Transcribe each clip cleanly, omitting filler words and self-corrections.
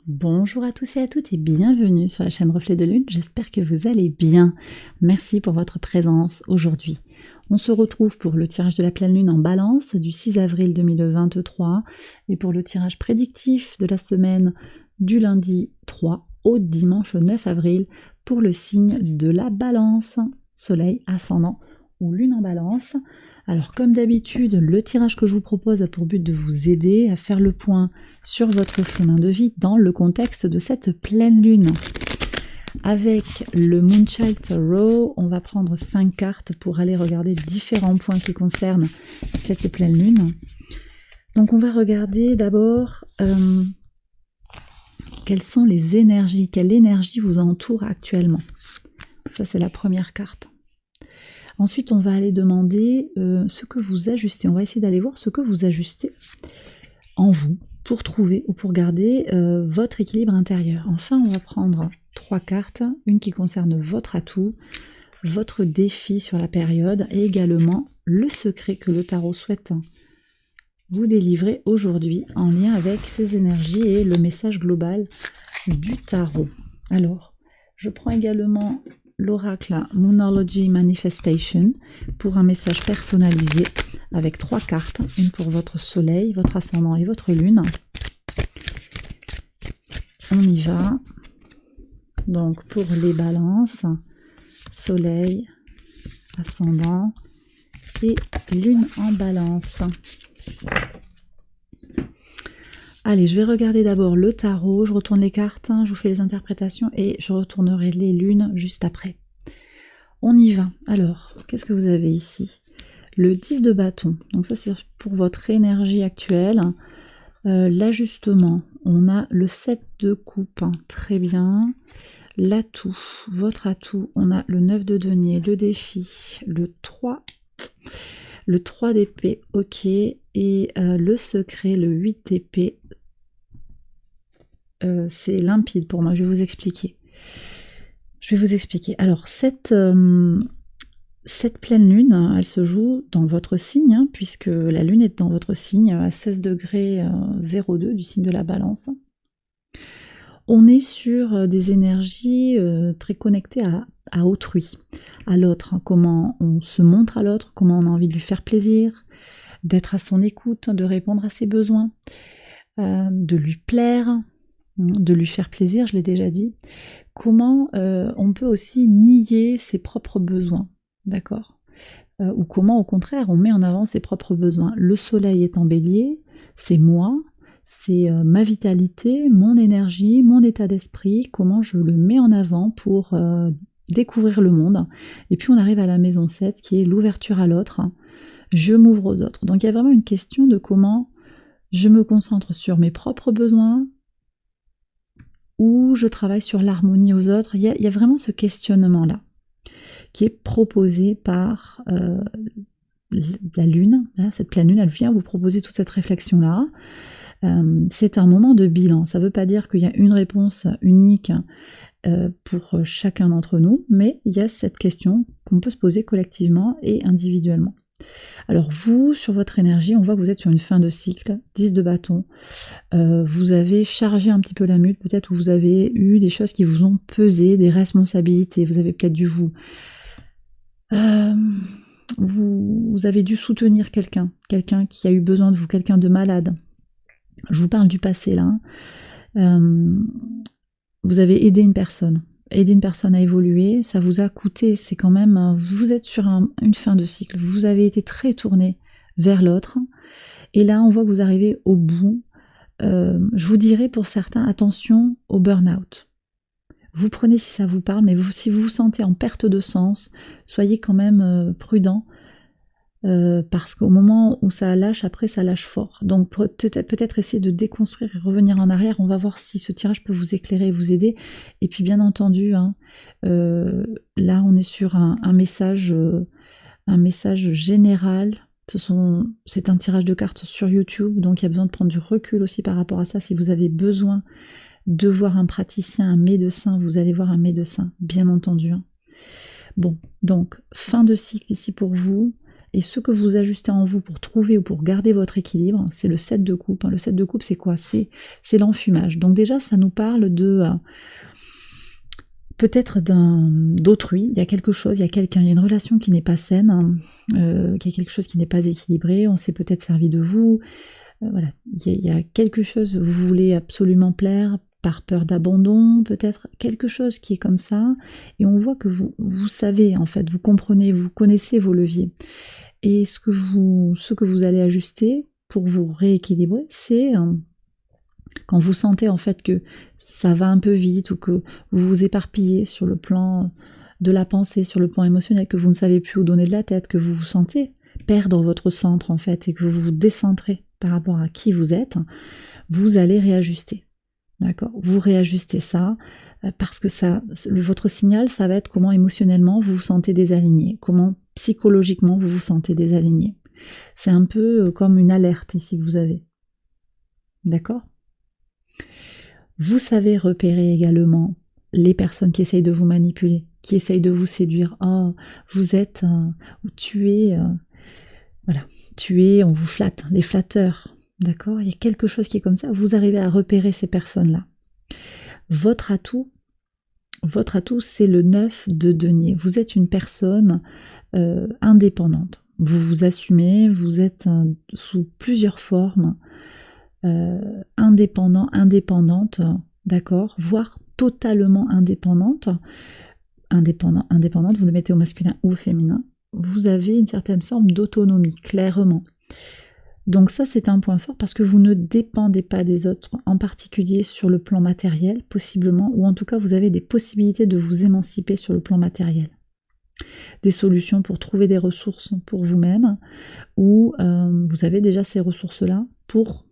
Bonjour à tous et à toutes et bienvenue sur la chaîne Reflet de Lune, j'espère que vous allez bien. Merci pour votre présence aujourd'hui. On se retrouve pour le tirage de la pleine lune en balance du 6 avril 2023 et pour le tirage prédictif de la semaine du lundi 3 au dimanche 9 avril pour le signe de la balance, soleil, ascendant ou lune en balance. Alors comme d'habitude, le tirage que je vous propose a pour but de vous aider à faire le point sur votre chemin de vie dans le contexte de cette pleine lune. Avec le Moonchild Tarot, on va prendre 5 cartes pour aller regarder différents points qui concernent cette pleine lune. Donc on va regarder d'abord quelles sont les énergies, quelle énergie vous entoure actuellement. Ça c'est la première carte. Ensuite, on va aller demander ce que vous ajustez. On va essayer d'aller voir ce que vous ajustez en vous pour trouver ou pour garder votre équilibre intérieur. Enfin, on va prendre 3 cartes, une qui concerne votre atout, votre défi sur la période et également le secret que le tarot souhaite vous délivrer aujourd'hui en lien avec ces énergies et le message global du tarot. Alors, je prends également l'oracle Moonology Manifestation pour un message personnalisé avec 3 cartes, une pour votre soleil, votre ascendant et votre lune. On y va. Donc pour les balances, soleil, ascendant et lune en balance. Allez, je vais regarder d'abord le tarot, je retourne les cartes, je vous fais les interprétations et je retournerai les lunes juste après. On y va. Alors, qu'est-ce que vous avez ici? Le 10 de bâton, donc ça c'est pour votre énergie actuelle. L'ajustement, on a le 7 de coupe, très bien. L'atout, votre atout, on a le 9 de denier, le défi, le 3 d'épée, ok, et le secret, le 8 d'épée, c'est limpide pour moi, je vais vous expliquer. Alors, cette pleine lune, elle se joue dans votre signe, hein, puisque la lune est dans votre signe à 16 degrés 02 du signe de la balance. On est sur des énergies très connectées à autrui, à l'autre, hein, comment on se montre à l'autre, comment on a envie de lui faire plaisir, d'être à son écoute, de répondre à ses besoins, de lui plaire, de lui faire plaisir, je l'ai déjà dit. Comment on peut aussi nier ses propres besoins, d'accord, ou comment au contraire on met en avant ses propres besoins. Le soleil est en bélier, c'est moi, c'est ma vitalité, mon énergie, mon état d'esprit, comment je le mets en avant pour découvrir le monde. Et puis on arrive à la maison 7 qui est l'ouverture à l'autre, je m'ouvre aux autres. Donc il y a vraiment une question de comment je me concentre sur mes propres besoins ou je travaille sur l'harmonie aux autres. Il y a vraiment ce questionnement-là qui est proposé par la lune. Là, cette pleine lune, elle vient vous proposer toute cette réflexion-là. C'est un moment de bilan. Ça ne veut pas dire qu'il y a une réponse unique pour chacun d'entre nous, mais il y a cette question qu'on peut se poser collectivement et individuellement. Alors vous, sur votre énergie, on voit que vous êtes sur une fin de cycle, 10 de bâton. Vous avez chargé un petit peu la mule, peut-être, où vous avez eu des choses qui vous ont pesé, des responsabilités. Vous avez peut-être dû vous avez dû soutenir quelqu'un qui a eu besoin de vous, quelqu'un de malade. Je vous parle du passé là. Vous avez aidé une personne à évoluer, ça vous a coûté, c'est quand même, vous êtes sur une fin de cycle, vous avez été très tourné vers l'autre, et là on voit que vous arrivez au bout. Je vous dirais pour certains, attention au burn-out. Vous prenez si ça vous parle, mais si vous vous sentez en perte de sens, soyez quand même prudent, parce qu'au moment où ça lâche, après ça lâche fort. Donc peut-être essayer de déconstruire et revenir en arrière. On va voir si ce tirage peut vous éclairer et vous aider. Et puis bien entendu, hein, là on est sur un message général. C'est un tirage de cartes sur YouTube, donc il y a besoin de prendre du recul aussi par rapport à ça. Si vous avez besoin de voir un praticien, un médecin, vous allez voir un médecin, bien entendu. Hein. Bon, donc fin de cycle ici pour vous. Et ce que vous ajustez en vous pour trouver ou pour garder votre équilibre, c'est le 7 de coupe. Le 7 de coupe, c'est quoi? C'est l'enfumage. Donc déjà, ça nous parle de peut-être d'autrui. Il y a quelque chose, il y a quelqu'un, il y a une relation qui n'est pas saine, qu'il y a quelque chose qui n'est pas équilibré, on s'est peut-être servi de vous. Voilà, il y a quelque chose, vous voulez absolument plaire par peur d'abandon, peut-être quelque chose qui est comme ça, et on voit que vous savez, en fait, vous comprenez, vous connaissez vos leviers. Et ce que vous allez ajuster pour vous rééquilibrer, c'est quand vous sentez en fait que ça va un peu vite ou que vous vous éparpillez sur le plan de la pensée, sur le plan émotionnel, que vous ne savez plus où donner de la tête, que vous vous sentez perdre votre centre en fait et que vous vous décentrez par rapport à qui vous êtes, vous allez réajuster. D'accord? Vous réajustez ça parce que votre signal, ça va être comment émotionnellement vous vous sentez désaligné, comment psychologiquement vous vous sentez désaligné. C'est un peu comme une alerte ici que vous avez. D'accord? Vous savez repérer également les personnes qui essayent de vous manipuler, qui essayent de vous séduire. Oh, vous êtes, tu es, voilà, on vous flatte, les flatteurs. D'accord? Il y a quelque chose qui est comme ça. Vous arrivez à repérer ces personnes-là. Votre atout, c'est le 9 de denier. Vous êtes une personne indépendante. Vous vous assumez, vous êtes sous plusieurs formes, indépendante, d'accord, voire totalement indépendante. Indépendante, vous le mettez au masculin ou au féminin. Vous avez une certaine forme d'autonomie, clairement. Donc ça, c'est un point fort parce que vous ne dépendez pas des autres, en particulier sur le plan matériel, possiblement, ou en tout cas, vous avez des possibilités de vous émanciper sur le plan matériel. Des solutions pour trouver des ressources pour vous-même, ou vous avez déjà ces ressources-là pour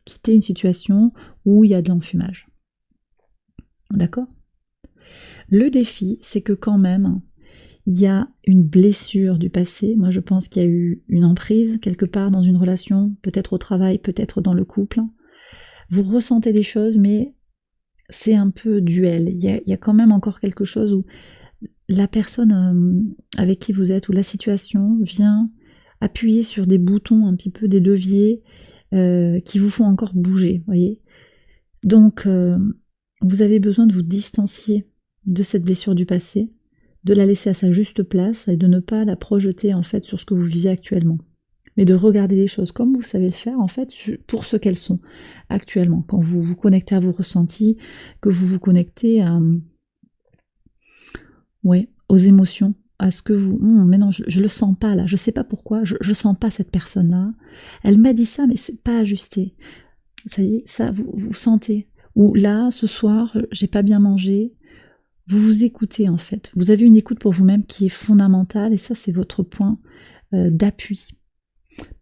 quitter une situation où il y a de l'enfumage. D'accord ? Le défi, c'est que quand même, il y a une blessure du passé. Moi, je pense qu'il y a eu une emprise quelque part dans une relation, peut-être au travail, peut-être dans le couple. Vous ressentez des choses, mais c'est un peu duel. Il y a quand même encore quelque chose où la personne avec qui vous êtes, ou la situation, vient appuyer sur des boutons, un petit peu des leviers qui vous font encore bouger, voyez. Donc, vous avez besoin de vous distancier de cette blessure du passé, de la laisser à sa juste place et de ne pas la projeter en fait sur ce que vous vivez actuellement. Mais de regarder les choses comme vous savez le faire en fait pour ce qu'elles sont actuellement. Quand vous vous connectez à vos ressentis, que vous vous connectez aux émotions, à ce que vous... mais non, je le sens pas là, je sais pas pourquoi, je sens pas cette personne-là. Elle m'a dit ça, mais c'est pas ajusté. Ça y est, ça vous sentez. Ou là, ce soir, j'ai pas bien mangé. Vous vous écoutez en fait. Vous avez une écoute pour vous-même qui est fondamentale et ça c'est votre point d'appui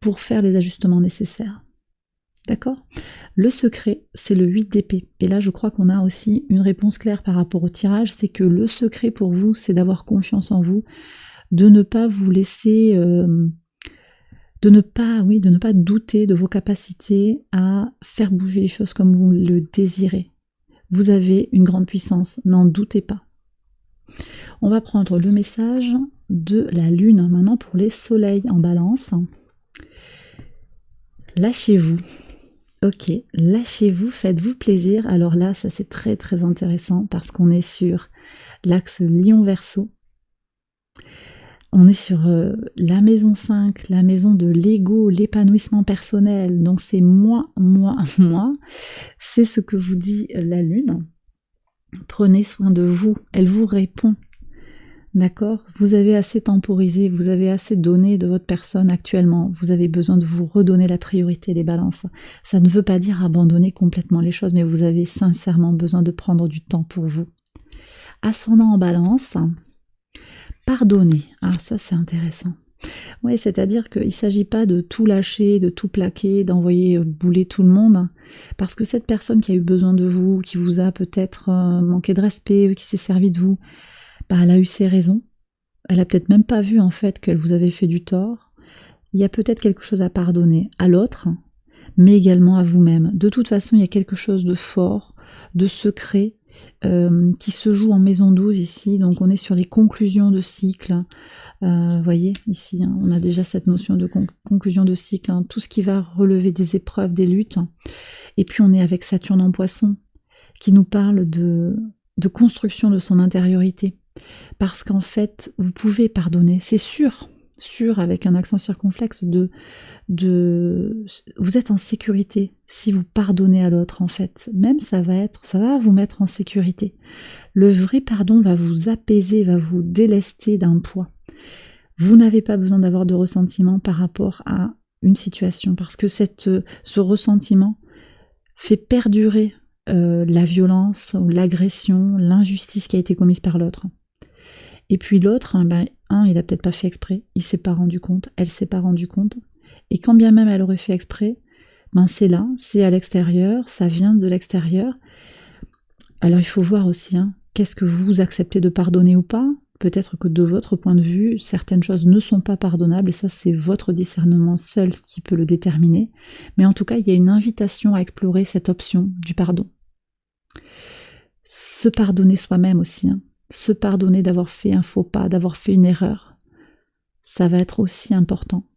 pour faire les ajustements nécessaires. D'accord ? Le secret, c'est le 8 d'épée. Et là je crois qu'on a aussi une réponse claire par rapport au tirage, c'est que le secret pour vous, c'est d'avoir confiance en vous, de ne pas vous laisser... de ne pas douter de vos capacités à faire bouger les choses comme vous le désirez. Vous avez une grande puissance, n'en doutez pas. On va prendre le message de la lune maintenant pour les soleils en balance. Lâchez-vous. Ok, lâchez-vous, faites-vous plaisir. Alors là, ça c'est très très intéressant parce qu'on est sur l'axe Lion-Verseau. On est sur la maison 5, la maison de l'ego, l'épanouissement personnel. Donc c'est moi. C'est ce que vous dit la lune. Prenez soin de vous. Elle vous répond. D'accord ? Vous avez assez temporisé, vous avez assez donné de votre personne actuellement. Vous avez besoin de vous redonner la priorité, les balances. Ça ne veut pas dire abandonner complètement les choses, mais vous avez sincèrement besoin de prendre du temps pour vous. Ascendant en balance... Pardonner, ça c'est intéressant. Oui, c'est-à-dire qu'il ne s'agit pas de tout lâcher, de tout plaquer, d'envoyer bouler tout le monde, parce que cette personne qui a eu besoin de vous, qui vous a peut-être manqué de respect, qui s'est servi de vous, elle a eu ses raisons. Elle a peut-être même pas vu en fait qu'elle vous avait fait du tort. Il y a peut-être quelque chose à pardonner à l'autre, mais également à vous-même. De toute façon, il y a quelque chose de fort, de secret, qui se joue en maison 12 ici, donc on est sur les conclusions de cycle. Vous voyez ici, hein, on a déjà cette notion de conclusion de cycle, hein, tout ce qui va relever des épreuves, des luttes. Et puis on est avec Saturne en Poisson, qui nous parle de construction de son intériorité. Parce qu'en fait, vous pouvez pardonner, c'est sûr avec un accent circonflexe, vous êtes en sécurité si vous pardonnez à l'autre, en fait. Même ça va vous mettre en sécurité. Le vrai pardon va vous apaiser, va vous délester d'un poids. Vous n'avez pas besoin d'avoir de ressentiment par rapport à une situation, parce que ce ressentiment fait perdurer la violence, l'agression, l'injustice qui a été commise par l'autre. Et puis l'autre, il a peut-être pas fait exprès, il s'est pas rendu compte, elle s'est pas rendu compte. Et quand bien même elle aurait fait exprès, c'est là, c'est à l'extérieur, ça vient de l'extérieur. Alors il faut voir aussi, qu'est-ce que vous acceptez de pardonner ou pas. Peut-être que de votre point de vue, certaines choses ne sont pas pardonnables, et ça c'est votre discernement seul qui peut le déterminer. Mais en tout cas, il y a une invitation à explorer cette option du pardon. Se pardonner soi-même aussi, se pardonner d'avoir fait un faux pas, d'avoir fait une erreur, ça va être aussi important.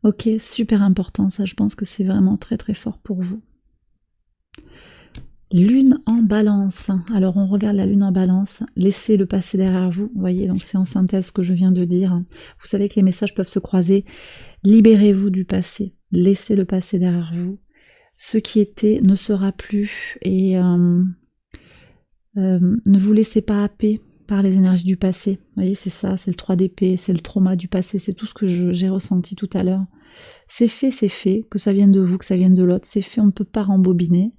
Ok, super important, ça je pense que c'est vraiment très très fort pour vous. Lune en balance. Alors on regarde la lune en balance, laissez le passé derrière vous, vous voyez, donc c'est en synthèse ce que je viens de dire. Vous savez que les messages peuvent se croiser. Libérez-vous du passé, laissez le passé derrière vous. Ce qui était ne sera plus, et ne vous laissez pas happer par les énergies du passé. Vous voyez, c'est ça, c'est le 3 d'épée, c'est le trauma du passé, c'est tout ce que j'ai ressenti tout à l'heure. C'est fait, que ça vienne de vous, que ça vienne de l'autre, c'est fait, on ne peut pas rembobiner.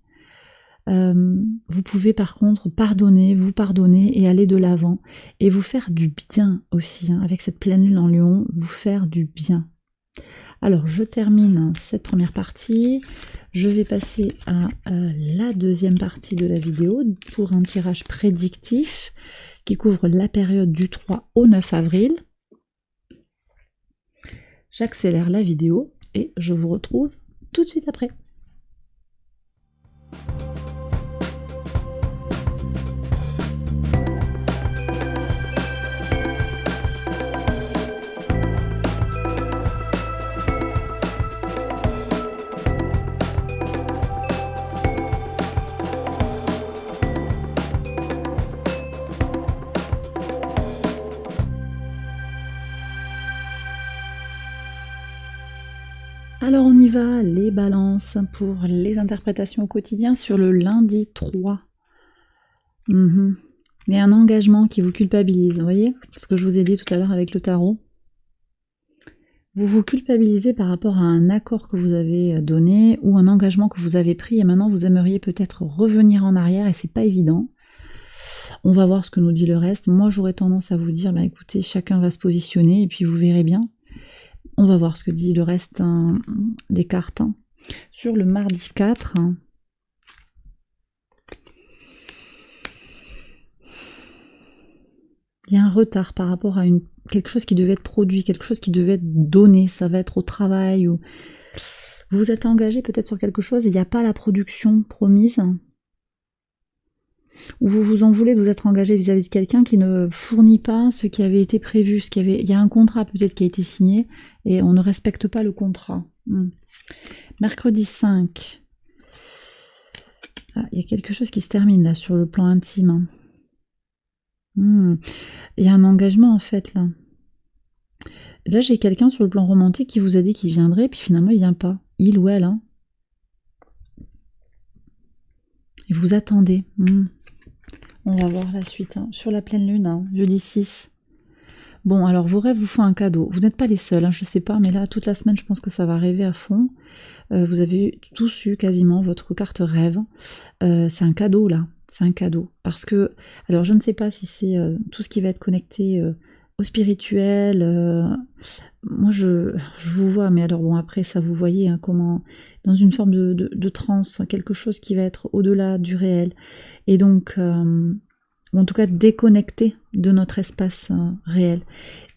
Vous pouvez par contre vous pardonner et aller de l'avant, et vous faire du bien aussi, avec cette pleine lune en Lion, vous faire du bien. Alors je termine cette première partie, je vais passer à la deuxième partie de la vidéo pour un tirage prédictif qui couvre la période du 3 au 9 avril. J'accélère la vidéo et je vous retrouve tout de suite après. Alors on y va, les balances pour les interprétations au quotidien sur le lundi 3. Il y a un engagement qui vous culpabilise, vous voyez, ce que je vous ai dit tout à l'heure avec le tarot. Vous vous culpabilisez par rapport à un accord que vous avez donné ou un engagement que vous avez pris, et maintenant vous aimeriez peut-être revenir en arrière et c'est pas évident. On va voir ce que nous dit le reste. Moi j'aurais tendance à vous dire, écoutez, chacun va se positionner et puis vous verrez bien. On va voir ce que dit le reste des cartes. Sur le mardi 4, il y a un retard par rapport à quelque chose qui devait être produit, quelque chose qui devait être donné. Ça va être au travail. Ou vous vous êtes engagé peut-être sur quelque chose et il n'y a pas la production promise. Ou vous vous en voulez de vous être engagé vis-à-vis de quelqu'un qui ne fournit pas ce qui avait été prévu. Il y a un contrat peut-être qui a été signé et on ne respecte pas le contrat. Mercredi 5. Il y a quelque chose qui se termine là sur le plan intime. Il y a un engagement en fait là. Là j'ai quelqu'un sur le plan romantique qui vous a dit qu'il viendrait puis finalement il vient pas. Il ou elle. Et vous attendez. On va voir la suite. Sur la pleine lune, jeudi 6. Bon, alors vos rêves vous font un cadeau. Vous n'êtes pas les seuls, je sais pas, mais là, toute la semaine, je pense que ça va rêver à fond. Vous avez tous eu quasiment votre carte rêve. C'est un cadeau, là. C'est un cadeau. Parce que, alors je ne sais pas si c'est tout ce qui va être connecté au spirituel. Moi, je vous vois, mais alors bon, après, ça vous voyez comment, dans une forme de transe, quelque chose qui va être au-delà du réel. Et donc, en tout cas, déconnecté de notre espace réel.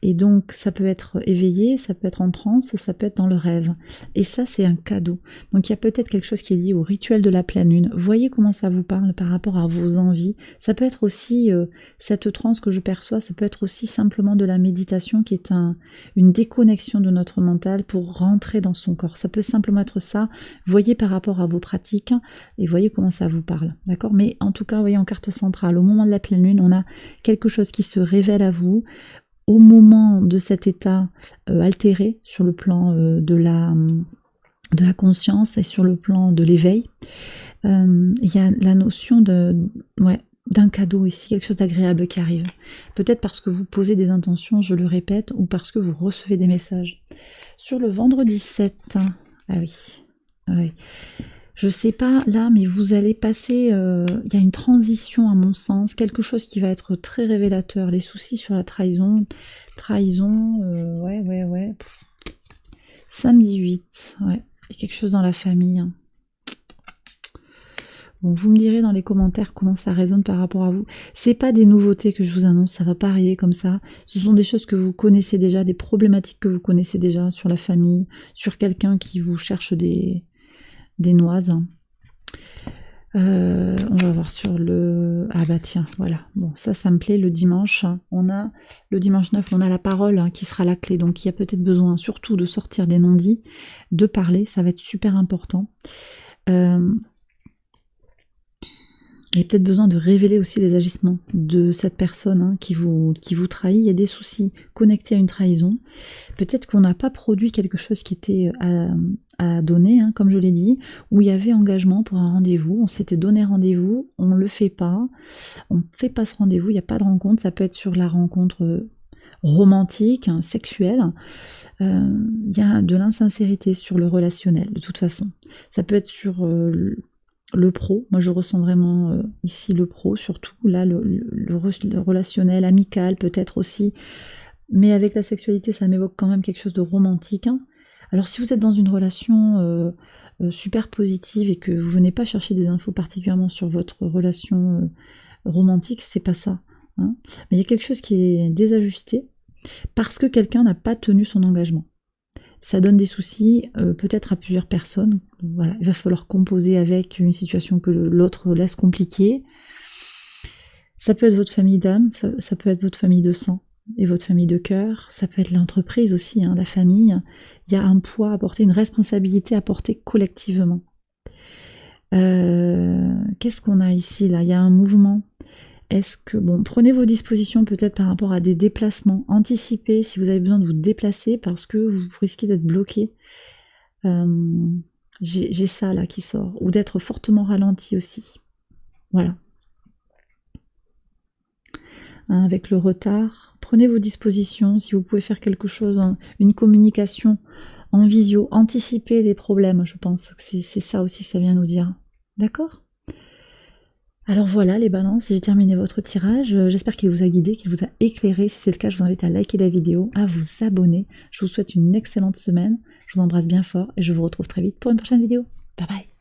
Et donc ça peut être éveillé, ça peut être en transe, ça peut être dans le rêve. Et ça c'est un cadeau. Donc il y a peut-être quelque chose qui est lié au rituel de la pleine lune. Voyez comment ça vous parle par rapport à vos envies. Ça peut être aussi cette transe que je perçois, ça peut être aussi simplement de la méditation qui est une déconnexion de notre mental pour rentrer dans son corps. Ça peut simplement être ça. Voyez par rapport à vos pratiques et voyez comment ça vous parle. D'accord? Mais en tout cas, voyez en carte centrale, au moment de la pleine lune, on a quelque chose qui se révèle à vous au moment de cet état altéré sur le plan de la conscience et sur le plan de l'éveil. Il y a la notion d'un cadeau ici, quelque chose d'agréable qui arrive. Peut-être parce que vous posez des intentions, je le répète, ou parce que vous recevez des messages. Sur le vendredi 7, ah oui. Je sais pas là, mais vous allez passer, il y a une transition à mon sens, quelque chose qui va être très révélateur. Les soucis sur la trahison, ouais. Samedi 8, ouais, il y a quelque chose dans la famille. Bon, vous me direz dans les commentaires comment ça résonne par rapport à vous. C'est pas des nouveautés que je vous annonce, ça va pas arriver comme ça. Ce sont des choses que vous connaissez déjà, des problématiques que vous connaissez déjà sur la famille, sur quelqu'un qui vous cherche des noises. On va voir sur le... Ah bah tiens, voilà. Bon, ça me plaît. Le dimanche, le dimanche 9, on a la parole qui sera la clé. Donc il y a peut-être besoin surtout de sortir des non-dits, de parler, ça va être super important. Il y a peut-être besoin de révéler aussi les agissements de cette personne qui vous trahit. Il y a des soucis connectés à une trahison. Peut-être qu'on n'a pas produit quelque chose qui était à donner, comme je l'ai dit, où il y avait engagement pour un rendez-vous. On s'était donné rendez-vous, on ne le fait pas. On ne fait pas ce rendez-vous, il n'y a pas de rencontre. Ça peut être sur la rencontre romantique, sexuelle. Il y a de l'insincérité sur le relationnel, de toute façon. Ça peut être sur... le pro, moi je ressens vraiment ici le pro surtout, là le relationnel, amical peut-être aussi, mais avec la sexualité ça m'évoque quand même quelque chose de romantique. Alors si vous êtes dans une relation super positive et que vous venez pas chercher des infos particulièrement sur votre relation romantique, c'est pas ça. Mais il y a quelque chose qui est désajusté parce que quelqu'un n'a pas tenu son engagement. Ça donne des soucis peut-être à plusieurs personnes. Voilà, il va falloir composer avec une situation que l'autre laisse compliquée. Ça peut être votre famille d'âme, ça peut être votre famille de sang et votre famille de cœur. Ça peut être l'entreprise aussi, la famille. Il y a un poids à porter, une responsabilité à porter collectivement. Qu'est-ce qu'on a ici là? Il y a un mouvement. Est-ce que, prenez vos dispositions peut-être par rapport à des déplacements, anticipez si vous avez besoin de vous déplacer parce que vous risquez d'être bloqué. J'ai ça là qui sort, ou d'être fortement ralenti aussi. Voilà. Avec le retard, prenez vos dispositions, si vous pouvez faire quelque chose, une communication en visio, anticipez les problèmes, je pense que c'est ça aussi que ça vient nous dire. D'accord ? Alors voilà les balances, j'ai terminé votre tirage, j'espère qu'il vous a guidé, qu'il vous a éclairé. Si c'est le cas, je vous invite à liker la vidéo, à vous abonner. Je vous souhaite une excellente semaine, je vous embrasse bien fort et je vous retrouve très vite pour une prochaine vidéo. Bye bye.